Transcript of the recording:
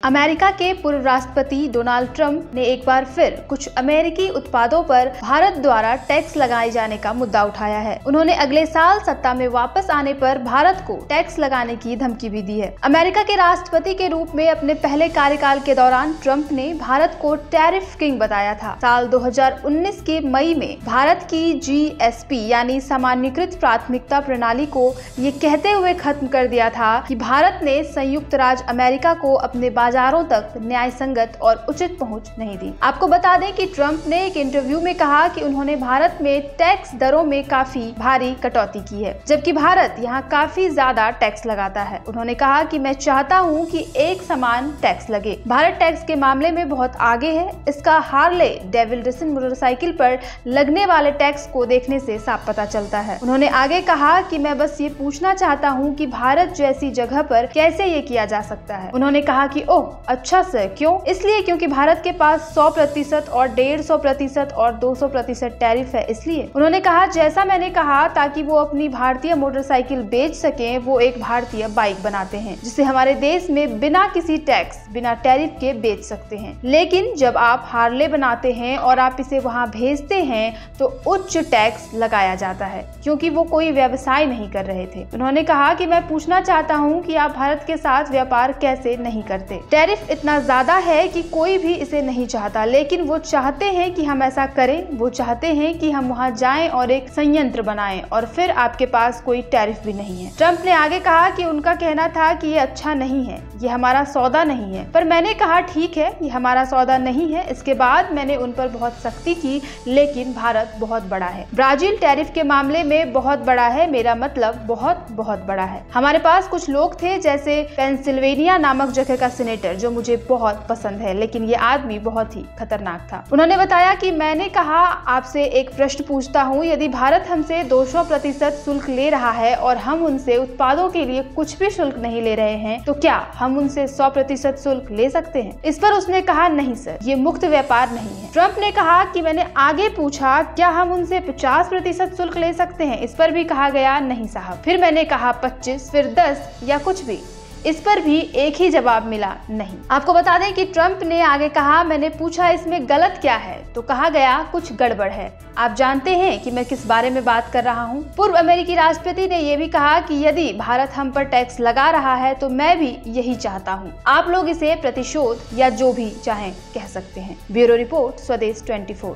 America के पूर्व राष्ट्रपति डोनाल्ड ट्रंप ने एक बार फिर कुछ अमेरिकी उत्पादों पर भारत द्वारा टैक्स लगाए जाने का मुद्दा उठाया है। उन्होंने अगले साल सत्ता में वापस आने पर भारत को टैक्स लगाने की धमकी भी दी है। अमेरिका के राष्ट्रपति के रूप में अपने पहले कार्यकाल के दौरान ट्रंप ने भारत को टैरिफ किंग बताया था। साल 2019 के मई में भारत की GSP यानी सामान्यीकृत प्राथमिकता प्रणाली को ये कहते हुए खत्म कर दिया था कि भारत ने संयुक्त राज्य अमेरिका को अपने बाजारों तक न्याय संगत और उचित पहुंच नहीं दी। आपको बता दें कि ट्रंप ने एक इंटरव्यू में कहा कि उन्होंने भारत में टैक्स दरों में काफी भारी कटौती की है, जबकि भारत यहां काफी ज्यादा टैक्स लगाता है। उन्होंने कहा कि मैं चाहता हूं कि एक समान टैक्स लगे। भारत टैक्स के मामले में बहुत आगे है। इसका हार्ले डेविडसन मोटरसाइकिल पर लगने वाले टैक्स को देखने से साफ पता चलता है। उन्होंने आगे कहा कि मैं बस ये पूछना चाहता हूँ कि भारत जैसी जगह पर कैसे ये किया जा सकता है। उन्होंने कहा कि ओह अच्छा सर, क्यों? इसलिए क्योंकि भारत के पास 100% और 150% और 200% टैरिफ है, इसलिए। उन्होंने कहा जैसा मैंने कहा, ताकि वो अपनी भारतीय मोटरसाइकिल बेच सकें, वो एक भारतीय बाइक बनाते हैं जिसे हमारे देश में बिना किसी टैक्स, बिना टैरिफ के बेच सकते हैं। लेकिन जब आप हार्ले बनाते हैं और आप इसे वहाँ भेजते हैं तो उच्च टैक्स लगाया जाता है, क्योंकि वो कोई व्यवसाय नहीं कर रहे थे। उन्होंने कहा कि मैं पूछना चाहता हूँ कि आप भारत के साथ व्यापार कैसे नहीं करते। टैरिफ इतना ज्यादा है कि कोई भी इसे नहीं चाहता, लेकिन वो चाहते हैं कि हम ऐसा करें। वो चाहते हैं कि हम वहां जाएं और एक संयंत्र बनाएं और फिर आपके पास कोई टैरिफ भी नहीं है। ट्रंप ने आगे कहा कि उनका कहना था कि ये अच्छा नहीं है, ये हमारा सौदा नहीं है। पर मैंने कहा ठीक है, ये हमारा सौदा नहीं है। इसके बाद मैंने उन पर बहुत सख्ती की, लेकिन भारत बहुत बड़ा है। ब्राजील टैरिफ के मामले में बहुत बड़ा है, मेरा मतलब बहुत बहुत बड़ा है। हमारे पास कुछ लोग थे, जैसे पेंसिल्वेनिया नामक जगह का सीनेटर, जो मुझे बहुत पसंद है, लेकिन ये आदमी बहुत ही खतरनाक था। उन्होंने बताया कि मैंने कहा आपसे एक प्रश्न पूछता हूँ, यदि भारत हमसे 200% शुल्क ले रहा है और हम उनसे उत्पादों के लिए कुछ भी शुल्क नहीं ले रहे हैं, तो क्या हम उनसे 100% शुल्क ले सकते हैं? इस पर उसने कहा नहीं सर, ये मुक्त व्यापार नहीं है। ट्रंप ने कहा कि मैंने आगे पूछा क्या हम उनसे 50% शुल्क ले सकते हैं? इस पर भी कहा गया नहीं साहब। फिर मैंने कहा 25, फिर 10 या कुछ भी। इस पर भी एक ही जवाब मिला, नहीं। आपको बता दें कि ट्रंप ने आगे कहा मैंने पूछा इसमें गलत क्या है, तो कहा गया कुछ गड़बड़ है। आप जानते हैं कि मैं किस बारे में बात कर रहा हूं। पूर्व अमेरिकी राष्ट्रपति ने यह भी कहा कि यदि भारत हम पर टैक्स लगा रहा है तो मैं भी यही चाहता हूं। आप लोग इसे प्रतिशोध या जो भी चाहें कह सकते हैं। ब्यूरो रिपोर्ट, स्वदेश 24।